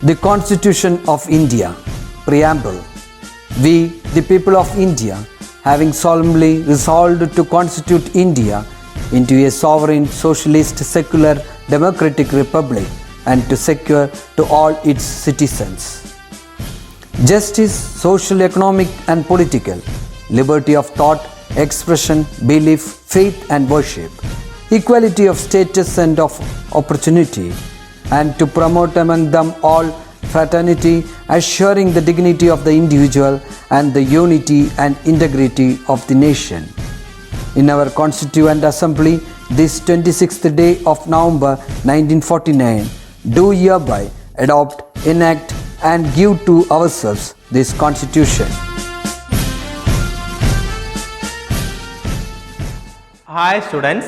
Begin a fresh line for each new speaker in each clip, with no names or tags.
The Constitution of India, Preamble. We, the people of India, having solemnly resolved to constitute India into a sovereign, socialist, secular, democratic republic and to secure to all its citizens justice, social, economic and political, liberty of thought, expression, belief, faith and worship, equality of status and of opportunity, and to promote among them all fraternity, assuring the dignity of the individual and the unity and integrity of the nation. In our Constituent Assembly, this 26th day of November 1949, do hereby adopt, enact and give to ourselves this Constitution.
Hi students,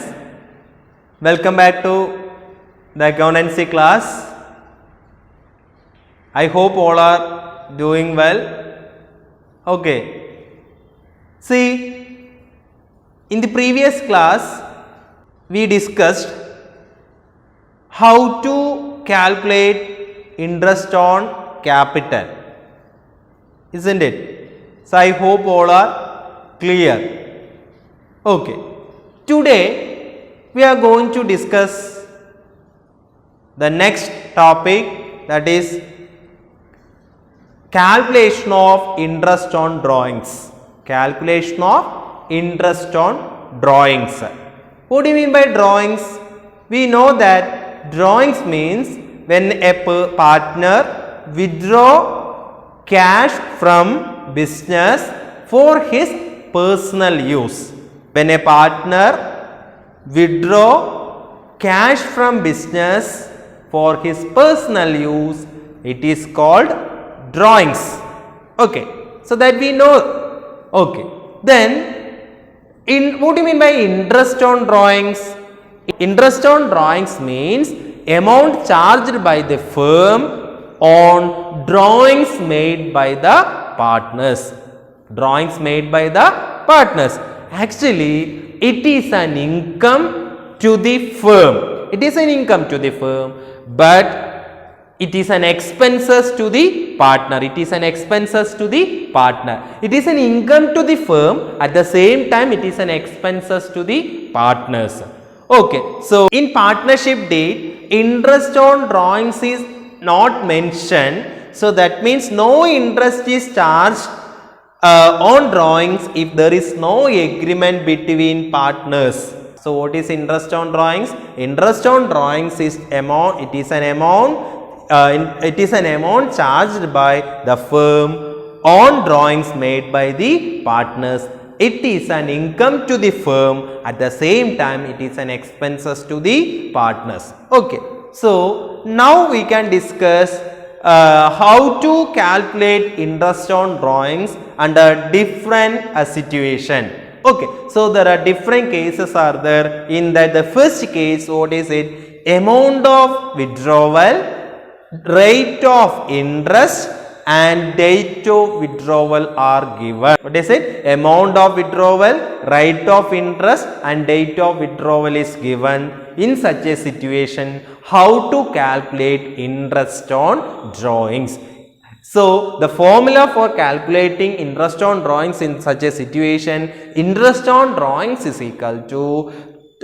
welcome back to the accountancy class. I hope all are doing well. Okay. See, in the previous class we discussed how to calculate interest on capital, isn't it? So I hope all are clear. Okay. Today we are going to discuss the next topic, that is calculation of interest on drawings. Calculation of interest on drawings. What do you mean by drawings? We know that drawings means when a partner withdraw cash from business for his personal use. When a partner withdraw cash from business for his personal use, it is called drawings. Okay, so that we know. Okay, then what do you mean by interest on drawings? Interest on drawings means amount charged by the firm on drawings made by the partners. Drawings made by the partners. Actually, it is an income to the firm. It is an income to the firm, but it is an expenses to the partner. It is an expenses to the partner. It is an income to the firm. At the same time, it is an expenses to the partners. Okay. So, in partnership deed, interest on drawings is not mentioned. So, that means no interest is charged on drawings if there is no agreement between partners. So, what is interest on drawings? Interest on drawings is amount. It is an amount charged by the firm on drawings made by the partners. It is an income to the firm. At the same time, it is an expenses to the partners. Okay. So, now we can discuss how to calculate interest on drawings under different situation. Okay. So, there are different cases are there. In that, the first case, what is it? Amount of withdrawal, rate of interest and date of withdrawal are given. What is it? Amount of withdrawal, rate of interest and date of withdrawal is given. In such a situation, how to calculate interest on drawings? So, the formula for calculating interest on drawings in such a situation, interest on drawings is equal to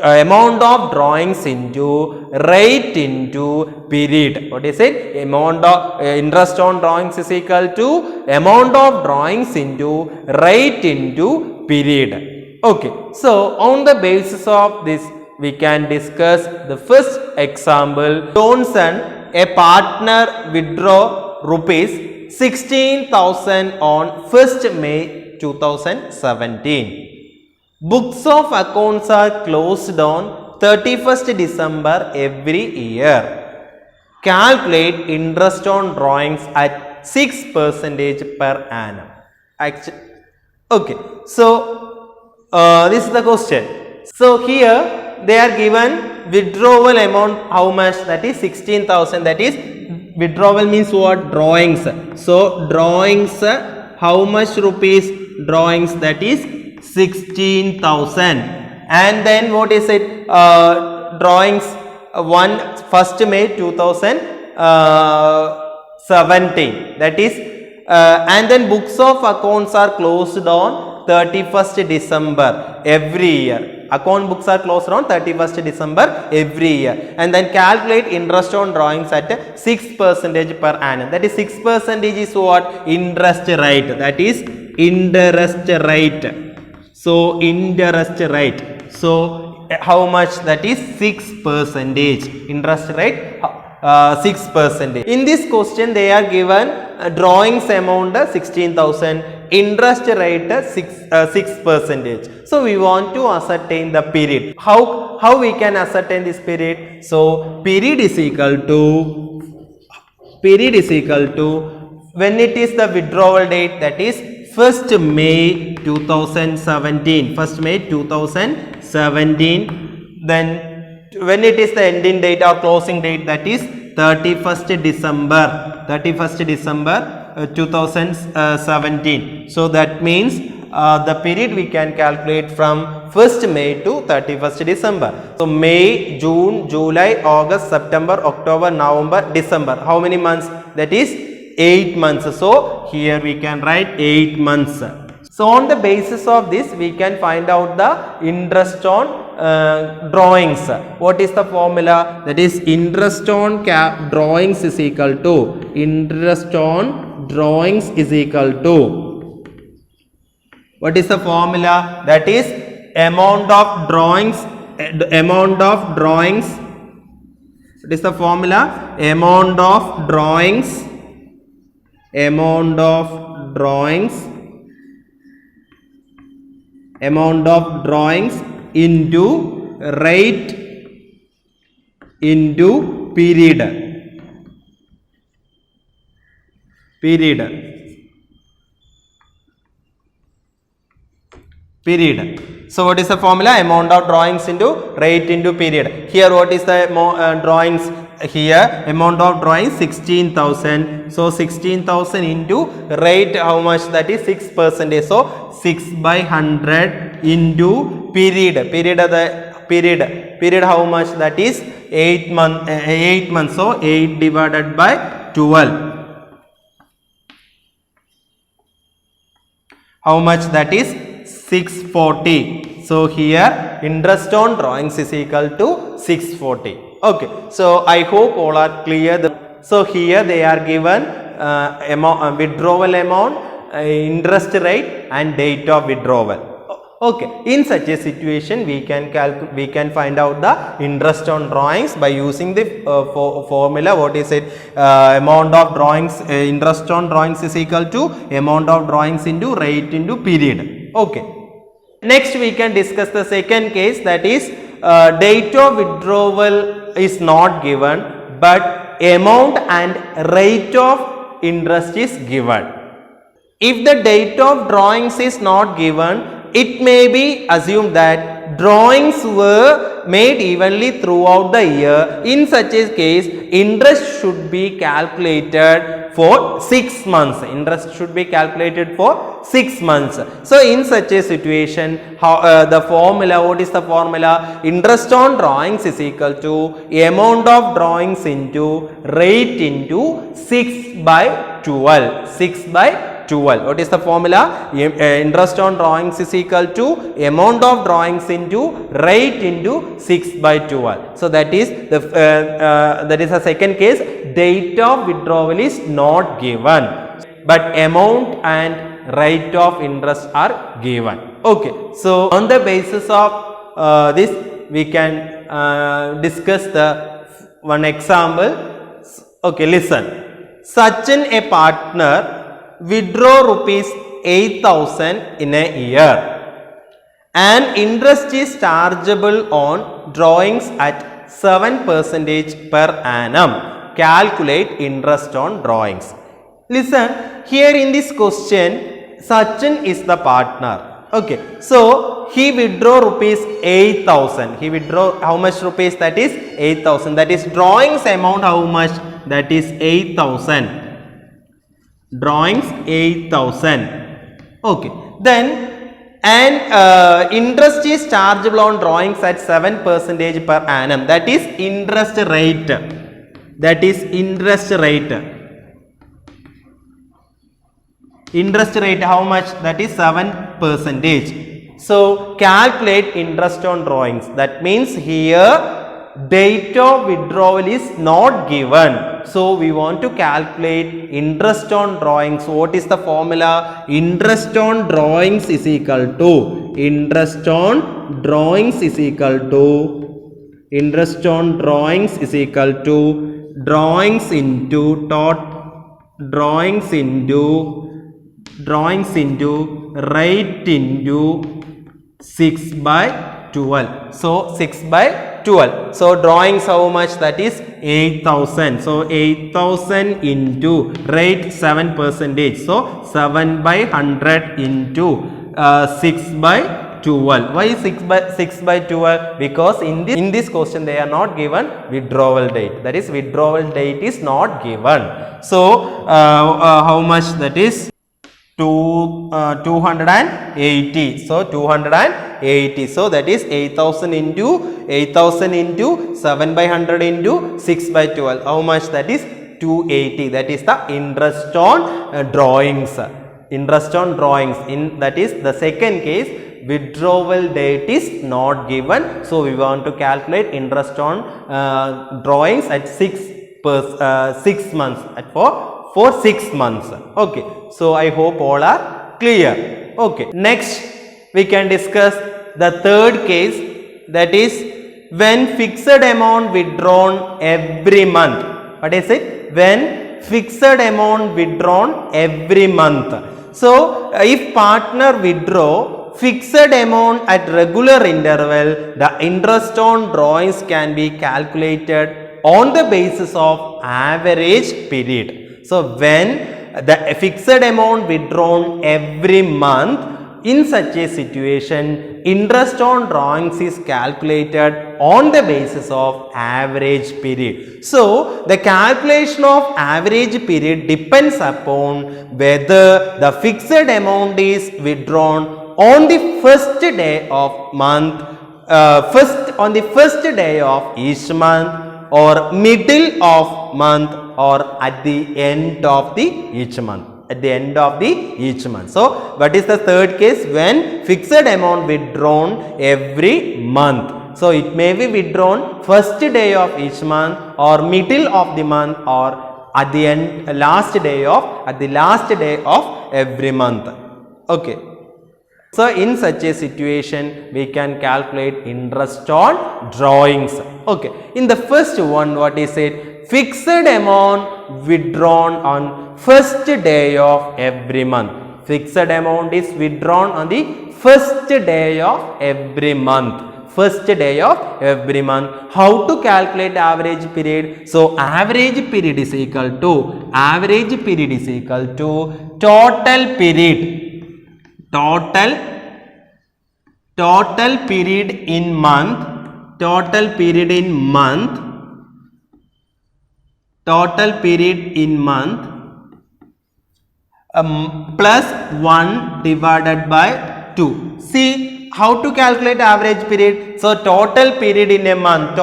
amount of drawings into rate into period. What is it? Amount of interest on drawings is equal to amount of drawings into rate into period. Okay. So, on the basis of this, we can discuss the first example. Johnson, a partner, withdraw rupees 16,000 on 1st May 2017. Books of accounts are closed on 31st December every year. Calculate interest on drawings at 6% per annum. Actually, okay. So, this is the question. So, here they are given withdrawal amount how much, that is 16,000, that is withdrawal means what? Drawings. So, drawings how much rupees? Drawings, that is 16,000. And then what is it? Drawings 1st May 17. That is, and then books of accounts are closed on 31st December every year. Account books are closed on 31st December every year. And then calculate interest on drawings at 6% per annum. That is 6% is what? Interest rate. That is interest rate. So interest rate. So how much? That is 6%. Interest rate 6%. In this question they are given drawings amount 16,000, interest rate 6%. So we want to ascertain the period. How we can ascertain this period? So period is equal to when it is the withdrawal date, that is 1st May 2017. 1st May 2017. Then when it is the ending date or closing date, that is 31st December 2017. So that means the period we can calculate from 1st May to 31st December. So May, June, July, August, September, October, November, December. How many months? That is 8 months. So here we can write 8 months. So on the basis of this we can find out the interest on drawings. What is the formula? That is interest on drawings is equal to what is the formula? That is amount of drawings. What is the formula? Amount of drawings into rate into period. So what is the formula? Amount of drawings into rate into period. Here what is the drawings? Here amount of drawings 16,000. So 16,000 into rate, how much? That is 6%. So 6/100 into period. Period how much? That is 8 months. So 8 divided by 12. How much? That is 640. So here interest on drawings is equal to 640. Okay. So I hope all are clear. So here they are given withdrawal amount, interest rate and date of withdrawal. Okay. In such a situation we can find out the interest on drawings by using the formula. What is it? Amount of drawings, interest on drawings is equal to amount of drawings into rate into period. Okay. Next we can discuss the second case, that is date of withdrawal is not given but amount and rate of interest is given. If the date of drawings is not given, it may be assumed that drawings were made evenly throughout the year. In such a case, interest should be calculated for 6 months. Interest should be calculated for 6 months. So in such a situation, the formula, what is the formula? Interest on drawings is equal to amount of drawings into rate into 6/12. 6/12. What is the formula? Interest on drawings is equal to amount of drawings into rate into 6/12. So that is the second case. Date of withdrawal is not given, but amount and rate of interest are given. Okay. So on the basis of this we can discuss the one example. Okay, listen. Sachin, a partner, withdraw rupees 8,000 in a year and interest is chargeable on drawings at 7% per annum. Calculate interest on drawings. Listen, here in this question Sachin is the partner. Okay, so he withdraw rupees 8,000. He withdraw how much rupees? That is 8,000. That is drawings amount how much? That is 8,000. Drawings 8,000. Okay, then and interest is chargeable on drawings at 7% per annum. That is interest rate. Interest rate how much? That is 7%. So calculate interest on drawings. That means here date of withdrawal is not given. So we want to calculate interest on drawings. What is the formula? Interest on drawings is equal to interest on drawings is equal to interest on drawings is equal to drawings into rate into 6/12. So 6/12. So drawings how much? That is 8,000. So 8,000 into rate 7%. So 7/100 into 6/12. Why 6/12? Because in this question they are not given withdrawal date. That is withdrawal date is not given. So how much? That is 280. So 280. So that is 8,000 into 7/100 into 6/12. How much? That is 280. That is the interest on drawings. Interest on drawings. That is the second case. Withdrawal date is not given. So we want to calculate interest on drawings at 6 months for 6 months. Okay. So I hope all are clear. Okay. Next we can discuss the third case, that is when fixed amount withdrawn every month. What is it? When fixed amount withdrawn every month. So if partner withdraw fixed amount at regular interval, the interest on drawings can be calculated on the basis of average period. So when the fixed amount withdrawn every month, in such a situation interest on drawings is calculated on the basis of average period. So the calculation of average period depends upon whether the fixed amount is withdrawn on the first day of month, on the first day of each month, or middle of month, or at the end of each month. At the end of each month. So what is the third case? When fixed amount withdrawn every month. So it may be withdrawn first day of each month, or middle of the month, or at the end, at the last day of every month. Okay. So in such a situation we can calculate interest on drawings. Okay. In the first one, what is it? Fixed amount withdrawn on first day of every month. Fixed amount is withdrawn on the first day of every month. First day of every month. How to calculate average period? So average period is equal to total period. Total period in month. Total period in month plus 1 divided by 2. See how to calculate average period. So total period in a month.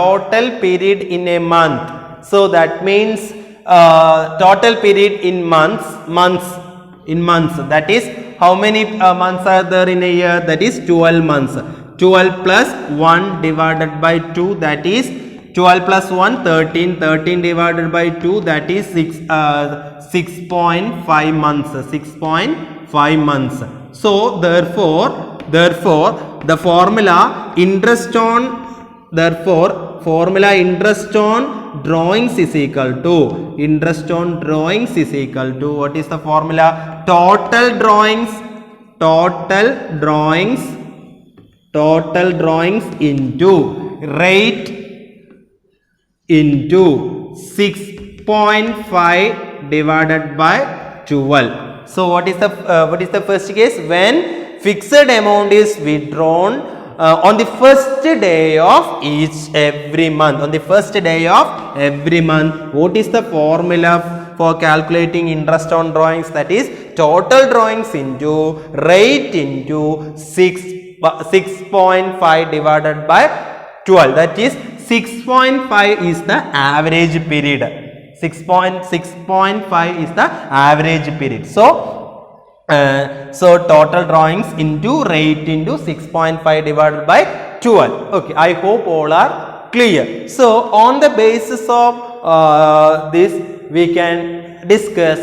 So that means total period in months. That is how many months are there in a year? That is 12 months. 12 plus 1 divided by 2, that is 12 plus 1, 13. 13 divided by 2, that is 6.5 months. 6.5 months. So therefore the formula interest on drawings is equal to what is the formula? Total drawings into rate into 6.5 divided by 12. So what is the first case? When fixed amount is withdrawn on the first day of every month. On the first day of every month. What is the formula for calculating interest on drawings? That is total drawings into rate into 6.5 divided by 12. That is 6.5 is the average period. 6.5 is the average period. So So total drawings into rate into 6.5 divided by 12. Okay, I hope all are clear. So on the basis of this, we can discuss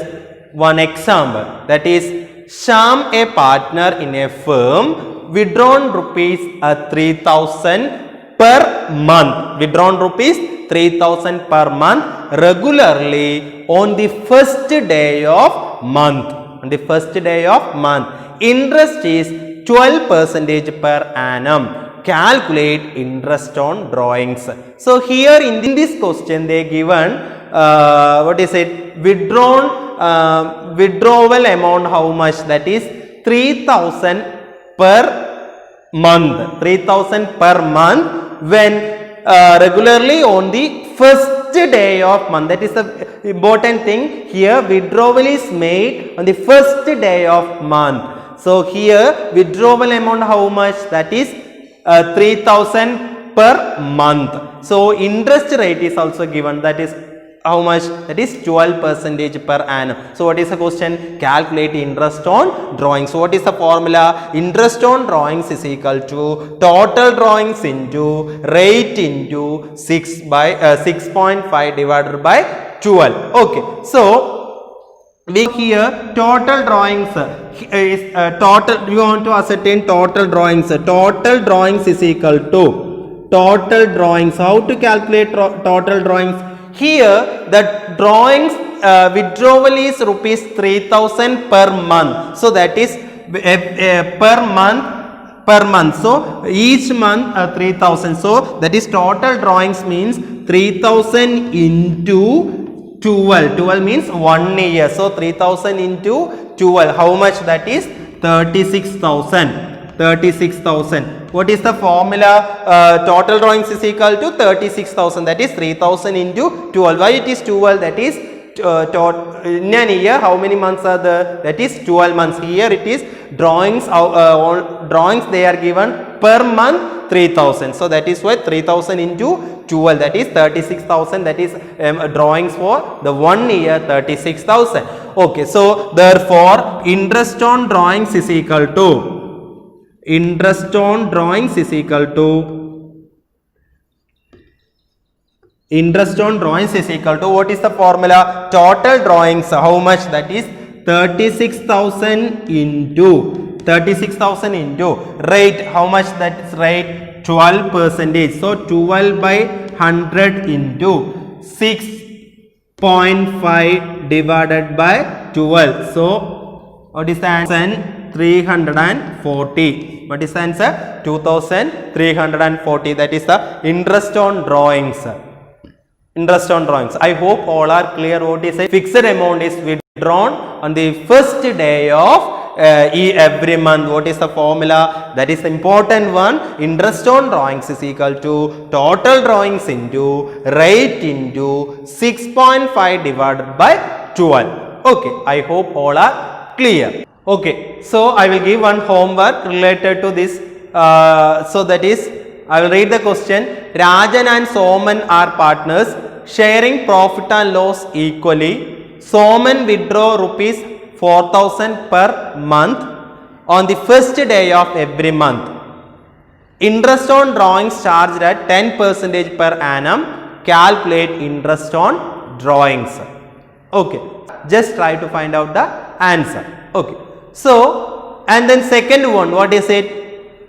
one example, that is Sham, a partner in a firm, withdrawn rupees 3,000 per month. Withdrawn rupees 3,000 per month regularly on the first day of month. On the first day of month. Interest is 12% per annum. Calculate interest on drawings. So here in this question they given what is it, withdrawal amount how much, that is 3,000 per month. 3,000 per month when regularly on the first day of month. That is the important thing. Here withdrawal is made on the first day of month. So here withdrawal amount how much, that is 3,000 per month. So interest rate is also given, that is how much, that is 12% per annum. So what is the question? Calculate interest on drawings. So what is the formula? Interest on drawings is equal to total drawings into rate into 6.5 divided by 12. Okay, so we here total drawings is total, you want to ascertain total drawings. Total drawings is equal to total drawings. How to calculate total drawings? Here the drawings withdrawal is rupees 3,000 per month. So that is per month. So each month 3,000. So that is total drawings means 3,000 into 12. 12 means 1 year. So 3,000 into 12. How much that is? 36,000. 36,000. What is the formula? Total drawings is equal to 36,000. That is 3,000 into 12. Why it is 12? That is in an year how many months are there? That is 12 months. Here it is drawings. Drawings they are given per month 3,000. So that is why 3,000 into 12. That is 36,000. That is drawings for the 1 year 36,000. Okay. So therefore interest on drawings is equal to. Interest on drawings is equal to. Interest on drawings is equal to, what is the formula? Total drawings how much? That is 36,000 into 36,000 into rate how much? That is rate 12%. So 12 by 100 into 6.5 divided by 12. So what is the answer? 340. What is the answer? 2,340. That is the interest on drawings. Interest on drawings. I hope all are clear. What is a fixed amount is withdrawn on the first day of every month. What is the formula? That is the important one. Interest on drawings is equal to total drawings into rate into 6.5 divided by 12. Okay, I hope all are clear. Okay, so I will give one homework related to this. So that is, I will read the question. Rajan and Soman are partners sharing profit and loss equally. Soman withdraw rupees 4,000 per month on the first day of every month. Interest on drawings charged at 10% per annum. Calculate interest on drawings. Okay, just try to find out the answer. Okay. So, and then second one, what is it?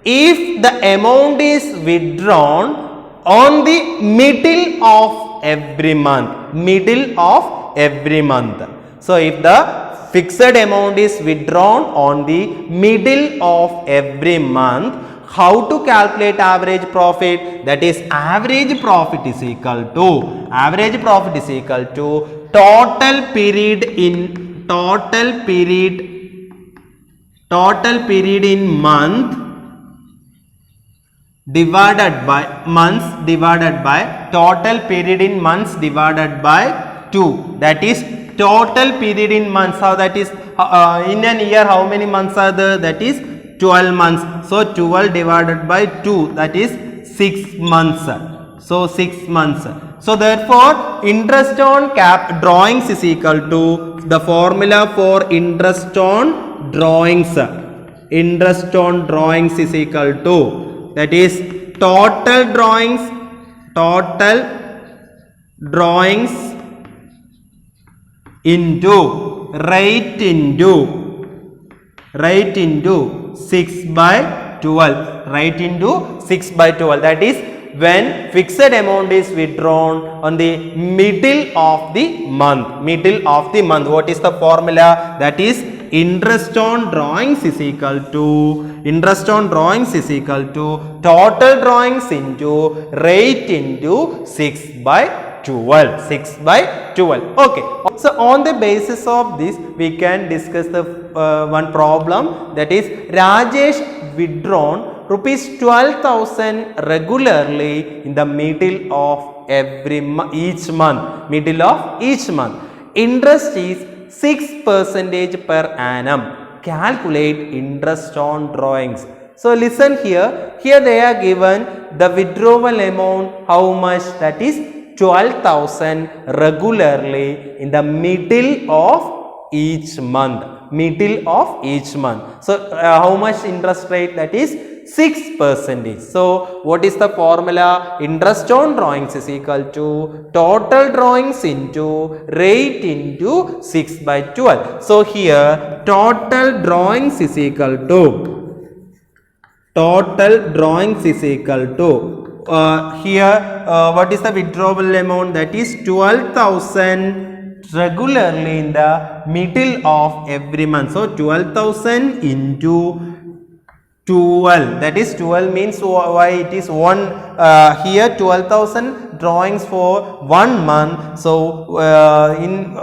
If the amount is withdrawn on the middle of every month. Middle of every month. So, if the fixed amount is withdrawn on the middle of every month, how to calculate average profit? That is, average profit is equal to, average profit is equal to total period in month divided by months divided by total period in months divided by 2. That is total period in months. How that is in an year how many months are there? That is 12 months. So 12 divided by 2, that is 6 months. So 6 months. So therefore interest on drawings is equal to, the formula for interest on drawings. Interest on drawings is equal to, that is total drawings into rate into 6 by 12. Rate into 6 by 12. That is when fixed amount is withdrawn on the middle of the month. What is the formula? That is interest on drawings is equal to total drawings into rate into 6 by 12. Okay. So on the basis of this, we can discuss the one problem, that is Rajesh withdrawn rupees 12,000 regularly in the middle of each month. Interest is 6% per annum. Calculate interest on drawings. So listen here. Here they are given the withdrawal amount, how much, that is 12,000 regularly in the middle of each month. So how much interest rate? That is 6%. So what is the formula? Interest on drawings is equal to total drawings into rate into 6 by 12. So here total drawings is equal to what is the withdrawal amount? That is 12,000 regularly in the middle of every month. So 12,000 into 12, that is 12 means why it is one, here 12,000 drawings for 1 month. So in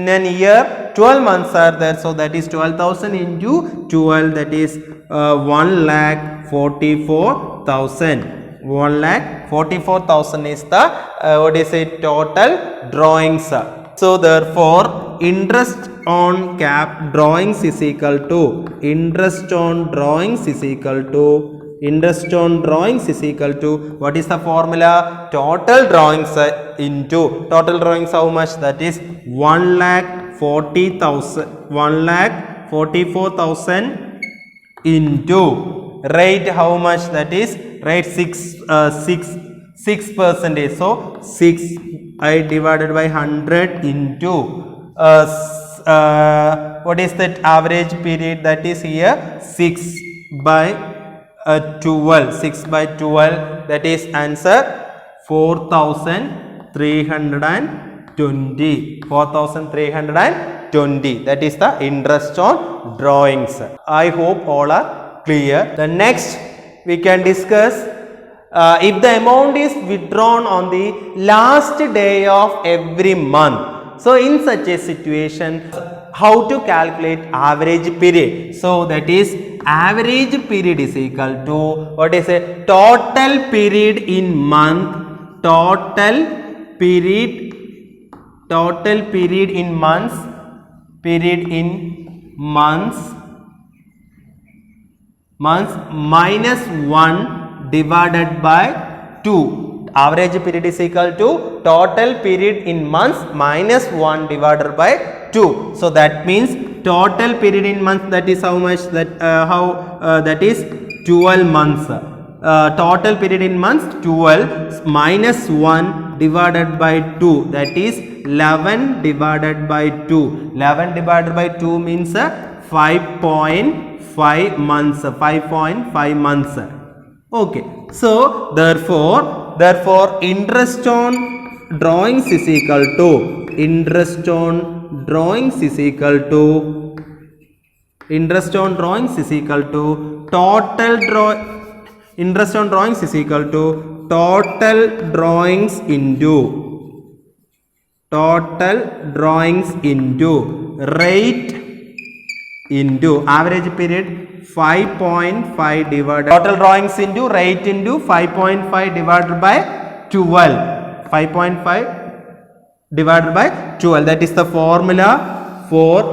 an year 12 months are there, so that is 12,000 into 12, that is 1,44,000. 1,44,000 is the total drawings. So therefore interest on drawings is equal to what is the formula? Total drawings into total drawings, how much? That is 1,44,000 into rate, how much? That is rate 6%. So 6 I divided by 100 into what is that average period? That is here 6 by 12. That is answer 4,320. That is the interest on drawings. I hope all are clear. The next we can discuss if the amount is withdrawn on the last day of every month. So in such a situation, how to calculate average period? So that is average period is equal to what is a total period in month, total period in months minus 1 divided by 2. Average period is equal to total period in months minus 1 divided by 2. So that means total period in months, that is how much? That is 12 months. Total period in months 12 minus 1 divided by 2, that is 11 divided by 2. 11 divided by 2 means 5.5 months. 5.5 months. Okay. So therefore interest on drawings is equal to total drawings into rate into average period 5.5 divided total drawings into rate into 5.5 divided by 12. 5.5 divided by 12. That is the formula for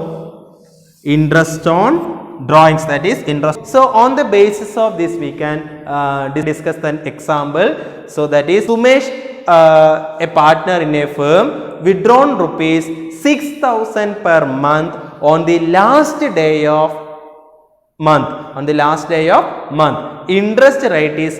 interest on drawings, that is interest. So on the basis of this we can discuss an example. So that is Sumesh, a partner in a firm, withdrawn rupees 6,000 per month on the last day of month, on the last day of month. Interest rate is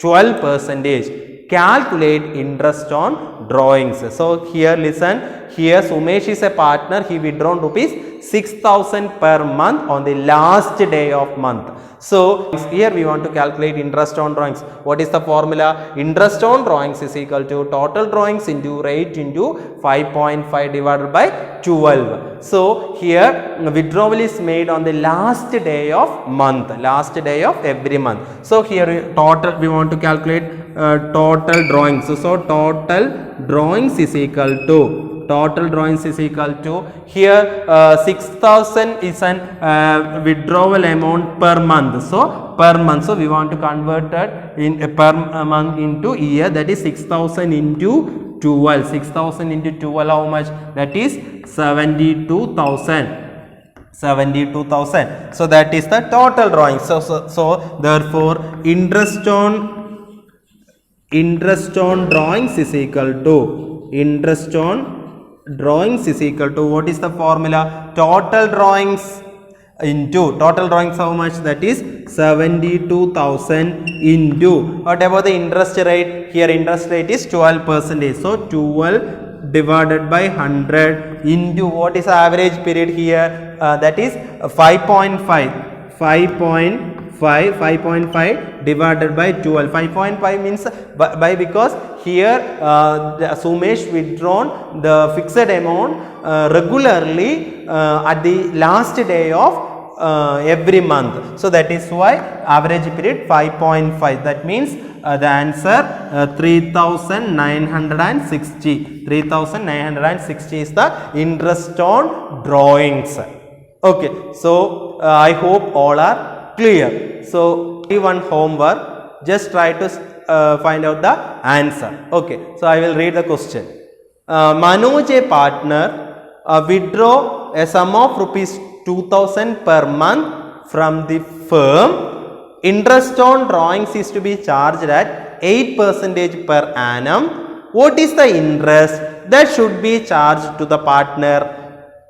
12%. Calculate interest on drawings. So here listen, here Sumesh is a partner, he withdrawn rupees 6,000 per month on the last day of month. So here we want to calculate interest on drawings. What is the formula? Interest on drawings is equal to total drawings into rate into 5.5 divided by 12. So here withdrawal is made on the last day of month, last day of every month. So here total we want to calculate total drawings. So total drawings is equal to here 6,000 is an withdrawal amount per month. So per month, so we want to convert that in per month into year, that is 6,000 into 12. 6,000 into 12 how much? That is 72,000. 72,000. So that is the total drawing. So therefore interest on drawings is equal to what is the formula? Total drawings into total drawings how much? That is 72,000 into what about the interest rate? Here interest rate is 12%. So 12 divided by 100 into what is the average period here? That is 5.5 divided by 12. 5.5 means by because here Sumesh withdrawn the fixed amount regularly at the last day of every month. So that is why average period 5.5. That means the answer 3,960. 3,960 is the interest on drawings. Okay, so I hope all are clear. So one homework, just try to find out the answer. Okay, so I will read the question. Manoj, a partner, withdraw a sum of rupees 2,000 per month from the firm. Interest on drawings is to be charged at 8% per annum. What is the interest that should be charged to the partner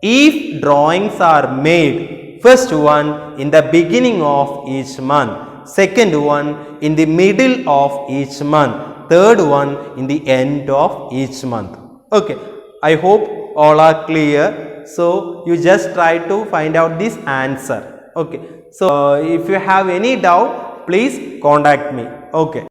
if drawings are made? First one in the beginning of each month, second one in the middle of each month, third one in the end of each month. Okay, I hope all are clear. So you just try to find out this answer. Okay, so if you have any doubt, please contact me. Okay.